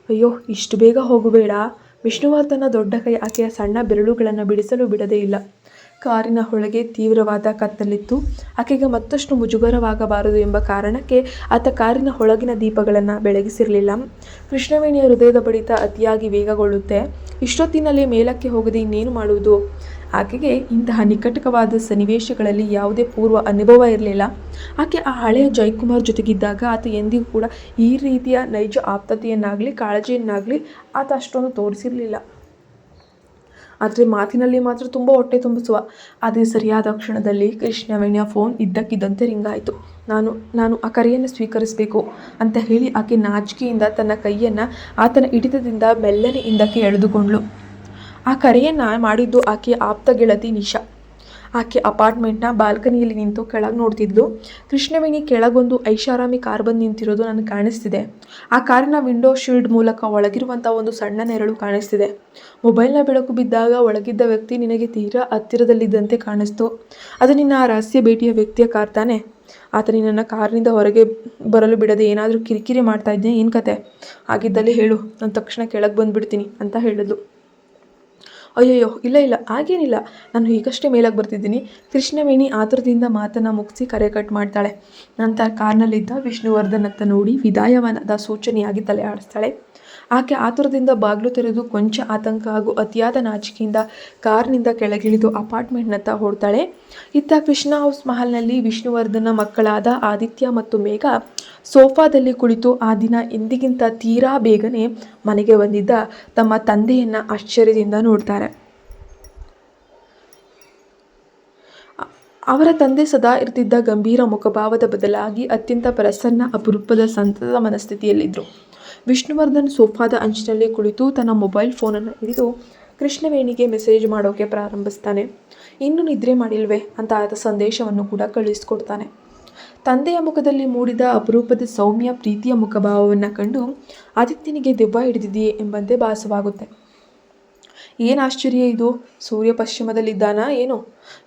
ಅಯ್ಯೋ, ಇಷ್ಟು ಬೇಗ ಹೋಗಬೇಡ. ವಿಷ್ಣುವರ್ಧನ ದೊಡ್ಡ ಕೈ ಆಕೆಯ ಸಣ್ಣ ಬೆರಳುಗಳನ್ನು ಬಿಡಿಸಲು ಬಿಡದೇ ಇಲ್ಲ. ಕಾರಿನ ಒಳಗೆ ತೀವ್ರವಾದ ಕತ್ತಲಿತ್ತು. ಆಕೆಗೆ ಮತ್ತಷ್ಟು ಮುಜುಗರವಾಗಬಾರದು ಎಂಬ ಕಾರಣಕ್ಕೆ ಆತ ಕಾರಿನ ಒಳಗಿನ ದೀಪಗಳನ್ನು ಬೆಳಗಿಸಿರಲಿಲ್ಲ. ಕೃಷ್ಣವೇಣಿಯ ಹೃದಯದ ಬಡಿತ ಅತಿಯಾಗಿ ವೇಗಗೊಳ್ಳುತ್ತೆ. ಇಷ್ಟೊತ್ತಿನಲ್ಲಿ ಮೇಲಕ್ಕೆ ಹೋಗದೆ ಇನ್ನೇನು ಮಾಡುವುದು? ಆಕೆಗೆ ಇಂತಹ ನಿಕಟವಾದ ಸನ್ನಿವೇಶಗಳಲ್ಲಿ ಯಾವುದೇ ಪೂರ್ವ ಅನುಭವ ಇರಲಿಲ್ಲ. ಆಕೆ ಆ ಹಳೆಯ ಜಯಕುಮಾರ್ ಜೊತೆಗಿದ್ದಾಗ ಆತ ಎಂದಿಗೂ ಕೂಡ ಈ ರೀತಿಯ ನೈಜ ಆಪ್ತತೆಯನ್ನಾಗಲಿ ಕಾಳಜಿಯನ್ನಾಗಲಿ ಆತ ಅಷ್ಟೊಂದು ತೋರಿಸಿರಲಿಲ್ಲ. ಆದರೆ ಮಾತಿನಲ್ಲಿ ಮಾತ್ರ ತುಂಬ ಹೊಟ್ಟೆ ತುಂಬಿಸುವ. ಅದೇ ಸರಿಯಾದ ಕ್ಷಣದಲ್ಲಿ ಕೃಷ್ಣವೇಣಿಯ ಫೋನ್ ಇದ್ದಕ್ಕಿದ್ದಂತೆ ರಿಂಗಾಯಿತು. ನಾನು ಆ ಕರೆಯನ್ನು ಸ್ವೀಕರಿಸಬೇಕು ಅಂತ ಹೇಳಿ ಆಕೆ ನಾಚಿಕೆಯಿಂದ ತನ್ನ ಕೈಯನ್ನು ಆತನ ಹಿಡಿತದಿಂದ ಮೆಲ್ಲನೆ ಹಿಂದಕ್ಕೆ ಎಳೆದುಕೊಂಡ್ಳು. ಆ ಕರೆಯನ್ನು ಮಾಡಿದ್ದು ಆಕೆಯ ಆಪ್ತ ಗೆಳತಿ ನಿಶಾ. ಆಕೆ ಅಪಾರ್ಟ್ಮೆಂಟ್ನ ಬಾಲ್ಕನಿಯಲ್ಲಿ ನಿಂತು ಕೆಳಗೆ ನೋಡ್ತಿದ್ಲು. ಕೃಷ್ಣವೇಣಿ ಕೆಳಗೊಂದು ಐಷಾರಾಮಿ ಕಾರ್ ಬಂದು ನಿಂತಿರೋದು ನನಗೆ ಕಾಣಿಸ್ತಿದೆ. ಆ ಕಾರಿನ ವಿಂಡೋ ಶೀಲ್ಡ್ ಮೂಲಕ ಒಳಗಿರುವಂಥ ಒಂದು ಸಣ್ಣ ನೆರಳು ಕಾಣಿಸ್ತಿದೆ. ಮೊಬೈಲ್ನ ಬೆಳಕು ಬಿದ್ದಾಗ ಒಳಗಿದ್ದ ವ್ಯಕ್ತಿ ನಿನಗೆ ತೀರಾ ಹತ್ತಿರದಲ್ಲಿದ್ದಂತೆ ಕಾಣಿಸ್ತು. ಅದು ನಿನ್ನ ಆ ರಹಸ್ಯ ಭೇಟಿಯ ವ್ಯಕ್ತಿಯ ಕಾರ್ ತಾನೆ? ಆತ ನಿನ್ನನ್ನು ಕಾರಿನಿಂದ ಹೊರಗೆ ಬರಲು ಬಿಡದೆ ಏನಾದರೂ ಕಿರಿಕಿರಿ ಮಾಡ್ತಾ ಇದ್ದೆ, ಏನು ಕತೆ? ಆಗಿದ್ದಲ್ಲಿ ಹೇಳು, ನಾನು ತಕ್ಷಣ ಕೆಳಗೆ ಬಂದುಬಿಡ್ತೀನಿ ಅಂತ ಹೇಳಿದ್ಲು. ಅಯ್ಯಯ್ಯೋ ಇಲ್ಲ ಹಾಗೇನಿಲ್ಲ, ನಾನು ಈಗಷ್ಟೇ ಮೇಲಕ್ಕೆ ಬರ್ತಿದ್ದೀನಿ. ಕೃಷ್ಣವೇಣಿ ಆತುರದಿಂದ ಮಾತನ್ನು ಮುಗಿಸಿ ಕರೆ ಕಟ್ ಮಾಡ್ತಾಳೆ. ನಂತರ ಕಾರ್ನಲ್ಲಿದ್ದ ವಿಷ್ಣುವರ್ಧನ್ ಅತ್ತ ನೋಡಿ ವಿದಾಯವನದ ಸೂಚನೆಯಾಗಿ ತಲೆ ಆಡಿಸ್ತಾಳೆ. ಆಕೆ ಆತುರದಿಂದ ಬಾಗಿಲು ತೆರೆದು ಕೊಂಚ ಆತಂಕ ಹಾಗೂ ಅತಿಯಾದ ನಾಚಿಕೆಯಿಂದ ಕಾರ್ನಿಂದ ಕೆಳಗಿಳಿದು ಅಪಾರ್ಟ್ಮೆಂಟ್ನತ್ತ ಹೊರಡ್ತಾಳೆ. ಇತ್ತ ಕೃಷ್ಣ ಹೌಸ್ ಮಹಲ್ನಲ್ಲಿ ವಿಷ್ಣುವರ್ಧನ ಮಕ್ಕಳಾದ ಆದಿತ್ಯ ಮತ್ತು ಮೇಘ ಸೋಫಾದಲ್ಲಿ ಕುಳಿತು ಆ ದಿನ ಎಂದಿಗಿಂತ ತೀರಾ ಬೇಗನೆ ಮನೆಗೆ ಬಂದಿದ್ದ ತಮ್ಮ ತಂದೆಯನ್ನು ಆಶ್ಚರ್ಯದಿಂದ ನೋಡ್ತಾರೆ. ಅವರ ತಂದೆ ಸದಾ ಇರ್ತಿದ್ದ ಗಂಭೀರ ಮುಖಭಾವದ ಬದಲಾಗಿ ಅತ್ಯಂತ ಪ್ರಸನ್ನ ಅಪರೂಪದ ಸಂತದ ಮನಸ್ಥಿತಿಯಲ್ಲಿದ್ದರು. ವಿಷ್ಣುವರ್ಧನ್ ಸೋಫಾದ ಅಂಚಿನಲ್ಲಿ ಕುಳಿತು ತನ್ನ ಮೊಬೈಲ್ ಫೋನನ್ನು ಹಿಡಿದು ಕೃಷ್ಣವೇಣಿಗೆ ಮೆಸೇಜ್ ಮಾಡೋಕೆ ಪ್ರಾರಂಭಿಸ್ತಾನೆ. ಇನ್ನೂ ನಿದ್ರೆ ಮಾಡಿಲ್ವೇ ಅಂತ ಆತ ಸಂದೇಶವನ್ನು ಕೂಡ ಕಳುಹಿಸ್ಕೊಡ್ತಾನೆ. ತಂದೆಯ ಮುಖದಲ್ಲಿ ಮೂಡಿದ ಅಪರೂಪದ ಸೌಮ್ಯ ಪ್ರೀತಿಯ ಮುಖಭಾವವನ್ನು ಕಂಡು ಆದಿತ್ಯನಿಗೆ ದೆವ್ವ ಹಿಡಿದಿದೆಯೇ ಎಂಬಂತೆ ಭಾಸವಾಗುತ್ತೆ. ಏನು ಆಶ್ಚರ್ಯ ಇದು, ಸೂರ್ಯ ಪಶ್ಚಿಮದಲ್ಲಿದ್ದಾನಾ ಏನು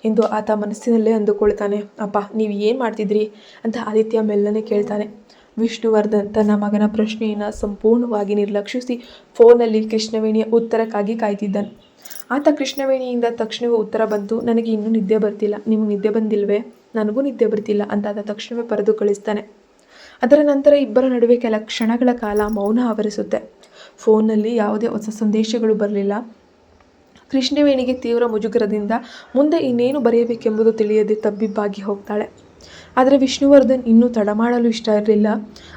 ಎಂದು ಆತ ಮನಸ್ಸಿನಲ್ಲೇ ಅಂದುಕೊಳ್ತಾನೆ. ಅಪ್ಪ, ನೀವು ಏನು ಮಾಡ್ತಿದ್ರಿ ಅಂತ ಆದಿತ್ಯ ಮೆಲ್ಲನೆ ಕೇಳ್ತಾನೆ. ವಿಷ್ಣುವರ್ಧನ್ ತನ್ನ ಮಗನ ಪ್ರಶ್ನೆಯನ್ನು ಸಂಪೂರ್ಣವಾಗಿ ನಿರ್ಲಕ್ಷಿಸಿ ಫೋನಲ್ಲಿ ಕೃಷ್ಣವೇಣಿಯ ಉತ್ತರಕ್ಕಾಗಿ ಕಾಯ್ತಿದ್ದಾನೆ. ಆತ ಕೃಷ್ಣವೇಣಿಯಿಂದ ತಕ್ಷಣವೇ ಉತ್ತರ ಬಂತು, ನನಗೆ ಇನ್ನೂ ನಿದ್ದೆ ಬರ್ತಿಲ್ಲ. ನಿಮಗೆ ನಿದ್ದೆ ಬಂದಿಲ್ವೇ? ನನಗೂ ನಿದ್ದೆ ಬರ್ತಿಲ್ಲ ಅಂತ ಆತ ತಕ್ಷಣವೇ ಬರೆದು ಕಳಿಸ್ತಾನೆ. ಅದರ ನಂತರ ಇಬ್ಬರ ನಡುವೆ ಕೆಲ ಕ್ಷಣಗಳ ಕಾಲ ಮೌನ ಆವರಿಸುತ್ತೆ. ಫೋನ್ನಲ್ಲಿ ಯಾವುದೇ ಹೊಸ ಸಂದೇಶಗಳು ಬರಲಿಲ್ಲ. ಕೃಷ್ಣವೇಣಿಗೆ ತೀವ್ರ ಮುಜುಗರದಿಂದ ಮುಂದೆ ಇನ್ನೇನು ಬರೆಯಬೇಕೆಂಬುದು ತಿಳಿಯದೆ ತಬ್ಬಿಬ್ಬಾಗಿ ಹೋಗ್ತಾಳೆ. ಆದರೆ ವಿಷ್ಣುವರ್ಧನ್ ಇನ್ನೂ ತಡ ಮಾಡಲು ಇಷ್ಟ ಇರಲಿಲ್ಲ.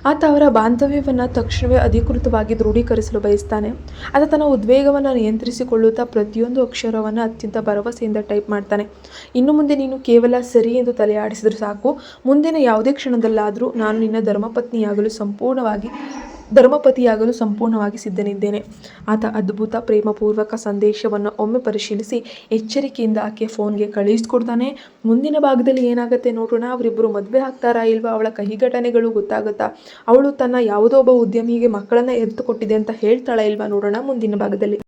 ಆತ ಅವರ ಬಾಂಧವ್ಯವನ್ನು ತಕ್ಷಣವೇ ಅಧಿಕೃತವಾಗಿ ದೃಢೀಕರಿಸಲು ಬಯಸ್ತಾನೆ. ಆತ ತನ್ನ ಉದ್ವೇಗವನ್ನು ನಿಯಂತ್ರಿಸಿಕೊಳ್ಳುತ್ತಾ ಪ್ರತಿಯೊಂದು ಅಕ್ಷರವನ್ನು ಅತ್ಯಂತ ಭರವಸೆಯಿಂದ ಟೈಪ್ ಮಾಡ್ತಾನೆ. ಇನ್ನು ಮುಂದೆ ನೀನು ಕೇವಲ ಸರಿ ಎಂದು ತಲೆ ಆಡಿಸಿದ್ರೆ ಸಾಕು. ಮುಂದಿನ ಯಾವುದೇ ಕ್ಷಣದಲ್ಲಾದರೂ ನಾನು ನಿನ್ನ ಧರ್ಮಪತಿಯಾಗಲು ಸಂಪೂರ್ಣವಾಗಿ ಸಿದ್ಧನಿದ್ದೇನೆ. ಆತ ಅದ್ಭುತ ಪ್ರೇಮಪೂರ್ವಕ ಸಂದೇಶವನ್ನು ಒಮ್ಮೆ ಪರಿಶೀಲಿಸಿ ಎಚ್ಚರಿಕೆಯಿಂದ ಆಕೆ ಫೋನ್ಗೆ ಕಳುಹಿಸ್ಕೊಡ್ತಾನೆ. ಮುಂದಿನ ಭಾಗದಲ್ಲಿ ಏನಾಗುತ್ತೆ ನೋಡೋಣ. ಅವರಿಬ್ಬರು ಮದುವೆ ಆಗ್ತಾರಾ ಇಲ್ವಾ? ಅವಳ ಕಹಿ ಘಟನೆಗಳು ಗೊತ್ತಾಗುತ್ತಾ? ಅವಳು ತನ್ನ ಯಾವುದೋ ಒಬ್ಬ ಉದ್ಯಮಿಗೆ ಮಕ್ಕಳನ್ನು ಎತ್ತು ಕೊಟ್ಟಿದೆ ಅಂತ ಹೇಳ್ತಾಳಾ ಇಲ್ವಾ? ನೋಡೋಣ ಮುಂದಿನ ಭಾಗದಲ್ಲಿ.